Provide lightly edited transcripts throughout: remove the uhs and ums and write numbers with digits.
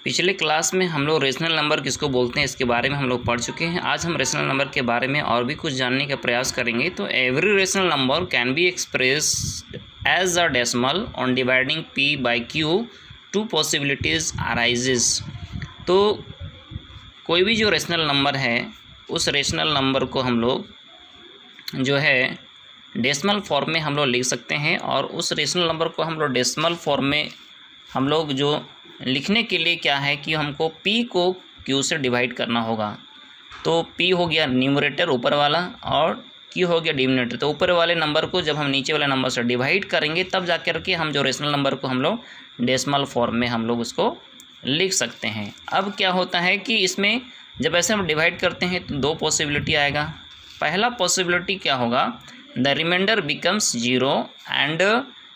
पिछले क्लास में हम लोग रेशनल नंबर किसको बोलते हैं इसके बारे में हम लोग पढ़ चुके हैं। आज हम रेशनल नंबर के बारे में और भी कुछ जानने का प्रयास करेंगे। तो every rational number can be expressed as a decimal on dividing p by q। Two possibilities arises. तो कोई भी जो रेशनल नंबर है उस रेशनल नंबर को हम लोग जो है डेसिमल फॉर्म में हम लोग लिख सकते हैं, और उस रेशनल नंबर को हम लोग डेसिमल फॉर्म में हम लोग जो लिखने के लिए क्या है कि हमको p को q से डिवाइड करना होगा। तो p हो गया न्यूमरेटर ऊपर वाला और q हो गया डिनोमिनेटर। तो ऊपर वाले नंबर को जब हम नीचे वाले नंबर से डिवाइड करेंगे तब जाकर के हम जो रेशनल नंबर को हम लोग डेसिमल फॉर्म में हम लोग उसको लिख सकते हैं। अब क्या होता है कि इसमें जब ऐसे हम डिवाइड करते हैं तो दो पॉसिबिलिटी आएगा। पहला पॉसिबिलिटी क्या होगा, the remainder becomes 0 and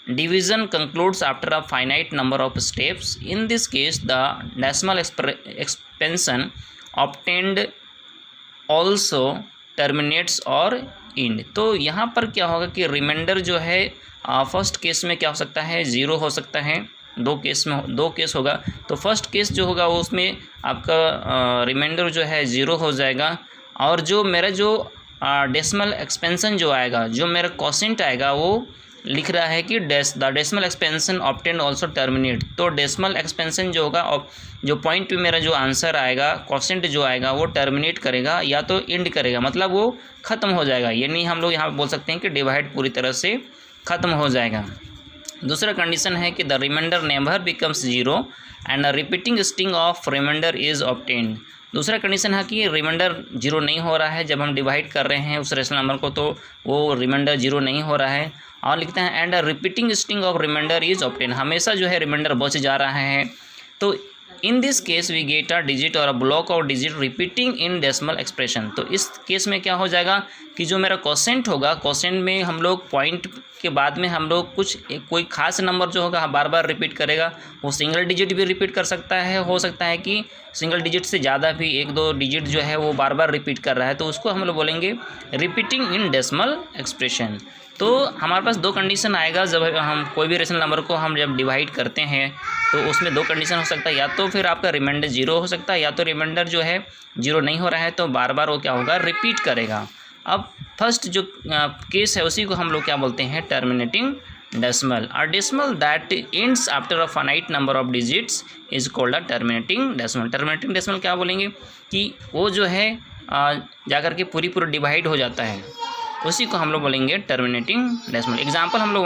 division concludes after a finite number of steps. In this case the decimal expansion obtained also terminates or end. तो यहाँ पर क्या होगा कि रिमाइंडर जो है फर्स्ट केस में क्या हो सकता है, 0 हो सकता है। दो केस होगा। तो फर्स्ट केस जो होगा उसमें आपका रिमाइंडर जो है 0 हो जाएगा, और जो मेरा जो डेसिमल एक्सपेंशन जो आएगा, जो मेरा क्वोशिएंट आएगा, वो लिख रहा है कि the decimal expansion obtained also terminate. तो डेसिमल एक्सपेंशन जो होगा और जो पॉइंट पे मेरा जो आंसर आएगा, क्वोशिएंट जो आएगा, वो टर्मिनेट करेगा या तो एंड करेगा, मतलब वो ख़त्म हो जाएगा। यानी हम लोग यहाँ पे बोल सकते हैं कि डिवाइड पूरी तरह से ख़त्म हो जाएगा। दूसरा कंडीशन है कि the remainder never becomes 0 and repeating string of remainder is obtained. दूसरा कंडीशन है कि रिमाइंडर 0 नहीं हो रहा है, जब हम डिवाइड कर रहे हैं उस रेशनल नंबर को तो वो रिमाइंडर 0 नहीं हो रहा है। और लिखते हैं and repeating string of remainder is obtain, हमेशा जो है रिमाइंडर बच जा रहा है। तो in this case we get a digit or a block of digit repeating in decimal expression. तो इस केस में क्या हो जाएगा कि जो मेरा क्वोशिएंट होगा, क्वोशिएंट में हम लोग पॉइंट के बाद में हम लोग कोई खास नंबर जो होगा बार बार रिपीट करेगा। वो सिंगल डिजिट भी रिपीट कर सकता है, हो सकता है कि सिंगल डिजिट से ज़्यादा भी 1-2 डिजिट जो है वो बार बार रिपीट कर रहा है, तो उसको हम लोग बोलेंगे रिपीटिंग इन डेसिमल एक्सप्रेशन। तो हमारे पास दो कंडीशन आएगा जब हम कोई भी रेशनल नंबर को हम जब डिवाइड करते हैं, तो उसमें दो कंडीशन हो सकता है, या तो फिर आपका रिमाइंडर 0 हो सकता है, या तो रिमाइंडर जो है 0 नहीं हो रहा है तो बार बार वो क्या होगा, रिपीट करेगा। अब फर्स्ट जो केस है उसी को हम लोग क्या बोलते हैं, टर्मिनेटिंग डेसिमल। और decimal that ends after a finite number of digits is called a terminating decimal. Terminating decimal क्या बोलेंगे कि वो जो है जाकर के पूरी डिवाइड हो जाता है, उसी को हम लोग बोलेंगे टर्मिनेटिंग डेसिमल। एग्जांपल हम लोग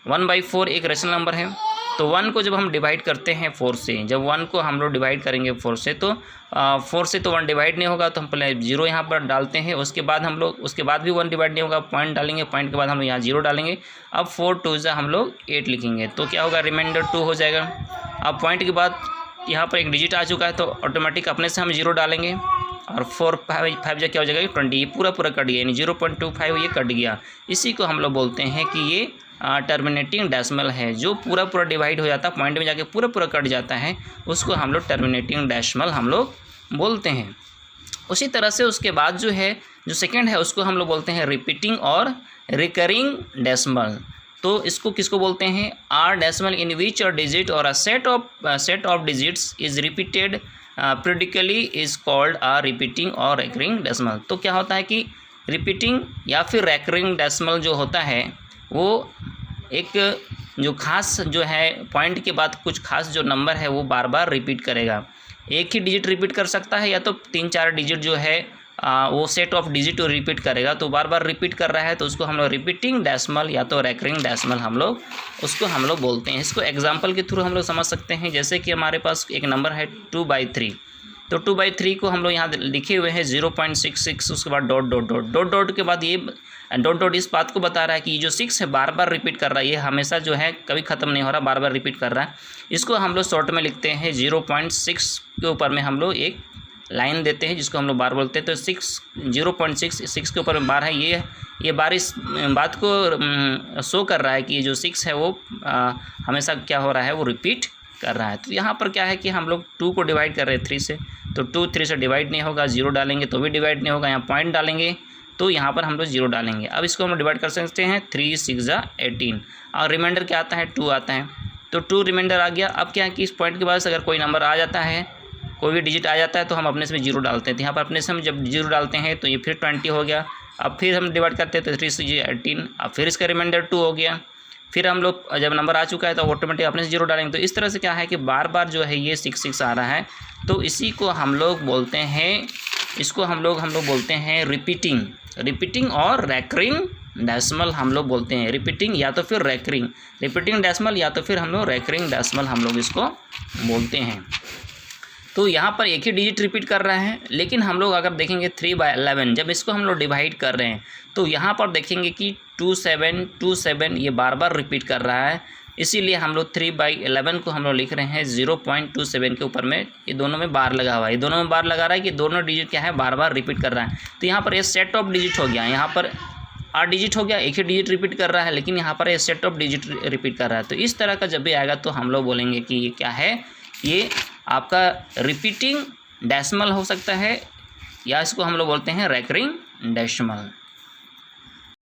1/4 एक रेशनल नंबर है, तो 1 को जब हम डिवाइड करते हैं 4 से, जब 1 को हम लोग डिवाइड करेंगे 4 से, तो 4 से तो 1 डिवाइड नहीं होगा, तो हम पहले 0 यहाँ पर डालते हैं। उसके बाद हम लोग उसके बाद भी 1 डिवाइड नहीं होगा, पॉइंट डालेंगे, पॉइंट के बाद हम लोग यहाँ 0 डालेंगे। अब 4 2 हम लोग 8 लिखेंगे, तो क्या होगा, रिमाइंडर 2 हो जाएगा। अब पॉइंट के बाद यहाँ पर एक डिजिट आ चुका है, तो ऑटोमेटिक अपने से हम 0 डालेंगे, और 4 5 जो क्या हो जाएगा 20, ये पूरा कट गया, यानी 0.25 ये कट गया। इसी को हम लोग बोलते हैं कि ये टर्मिनेटिंग डेसिमल है। जो पूरा डिवाइड हो जाता है, पॉइंट में जाके पूरा कट जाता है, उसको हम लोग टर्मिनेटिंग डेसिमल हम लोग बोलते हैं। उसी तरह से उसके बाद जो है जो सेकेंड है उसको हम लोग बोलते हैं रिपीटिंग और रिकरिंग डेसिमल। तो इसको किसको बोलते हैं, are decimal in which a digit or a set of digits is repeated periodically is called a repeating or recurring decimal. तो क्या होता है कि रिपीटिंग या फिर रिकरिंग डेसिमल जो होता है वो एक जो खास जो है पॉइंट के बाद कुछ खास जो नंबर है वो बार बार रिपीट करेगा। एक ही डिजिट रिपीट कर सकता है, या तो 3-4 डिजिट जो है वो सेट ऑफ डिजिट रिपीट करेगा। तो बार बार रिपीट कर रहा है तो उसको हम लोग रिपीटिंग डेसिमल या तो रिकरिंग डेसिमल हम लोग बोलते हैं। इसको एग्जांपल के थ्रू हम लोग समझ सकते हैं। जैसे कि हमारे पास एक नंबर है 2/3, तो 2/3 को हम लोग यहाँ लिखे हुए हैं 0.66, उसके बाद डॉट के बाद ये डॉट इस बात को बता रहा है कि ये जो 6 है बार बार रिपीट कर रहा है, ये हमेशा जो है कभी ख़त्म नहीं हो रहा, बार बार रिपीट कर रहा है। इसको हम लोग शॉर्ट में लिखते हैं 0.6 के ऊपर में हम लोग एक लाइन देते हैं जिसको हम लोग बार बोलते हैं। तो 0.6 के ऊपर में बार है, ये बार इस बात को शो कर रहा है कि ये जो 6 है वो हमेशा क्या हो रहा है, वो रिपीट कर रहा है। तो यहाँ पर क्या है कि हम लोग 2 को डिवाइड कर रहे हैं 3 से, तो 2 3 से डिवाइड नहीं होगा, 0 डालेंगे तो भी डिवाइड नहीं होगा, यहाँ पॉइंट डालेंगे तो यहाँ पर हम लोग 0 डालेंगे। अब इसको हम डिवाइड कर सकते हैं 3 6 18, और रिमाइंडर क्या आता है, 2 आता है। तो 2 रिमाइंडर आ गया। अब क्या है कि इस पॉइंट के बाद अगर कोई नंबर आ जाता है, कोई भी डिजिट आ जाता है तो हम अपने से 0 डालते हैं। तो यहाँ पर अपने से हम जब 0 डालते हैं तो ये फिर 20 हो गया। अब फिर हम डिवाइड करते हैं तो 3 से 18, अब फिर इसका रिमाइंडर 2 हो गया। फिर हम लोग जब नंबर आ चुका है तो ऑटोमेटिक अपने से 0 डालेंगे। तो इस तरह से क्या है कि बार बार जो है ये 6 आ रहा है। तो इसी को हम लोग बोलते हैं, इसको हम लोग बोलते हैं रिपीटिंग और रैकरिंग डेसिमल हम लोग बोलते हैं। रिपीटिंग या तो फिर रिपीटिंग डेसिमल या तो फिर हम लोग रैकरिंग डेसिमल हम लोग इसको बोलते हैं। तो यहाँ पर एक ही डिजिट रिपीट कर रहा है, लेकिन हम लोग अगर देखेंगे 3/11 जब इसको हम लोग डिवाइड कर रहे हैं तो यहाँ पर देखेंगे कि 2727 ये बार बार रिपीट कर रहा है। इसीलिए हम लोग 3/11 को हम लोग लिख रहे हैं 0.27 के ऊपर में, ये दोनों में बार लगा हुआ है, ये दोनों में बार लगा रहा है कि दोनों डिजिट क्या है बार बार रिपीट कर रहा है। तो यहाँ पर ये सेट ऑफ डिजिट हो गया, यहाँ पर 8 डिजिट हो गया, एक ही डिजिट रिपीट कर रहा है, लेकिन यहाँ पर ये सेट ऑफ डिजिट रिपीट कर रहा है। तो इस तरह का जब भी आएगा तो हम लोग बोलेंगे कि ये क्या है, ये आपका रिपीटिंग डेसिमल हो सकता है या इसको हम लोग बोलते हैं रैकरिंग डेसिमल।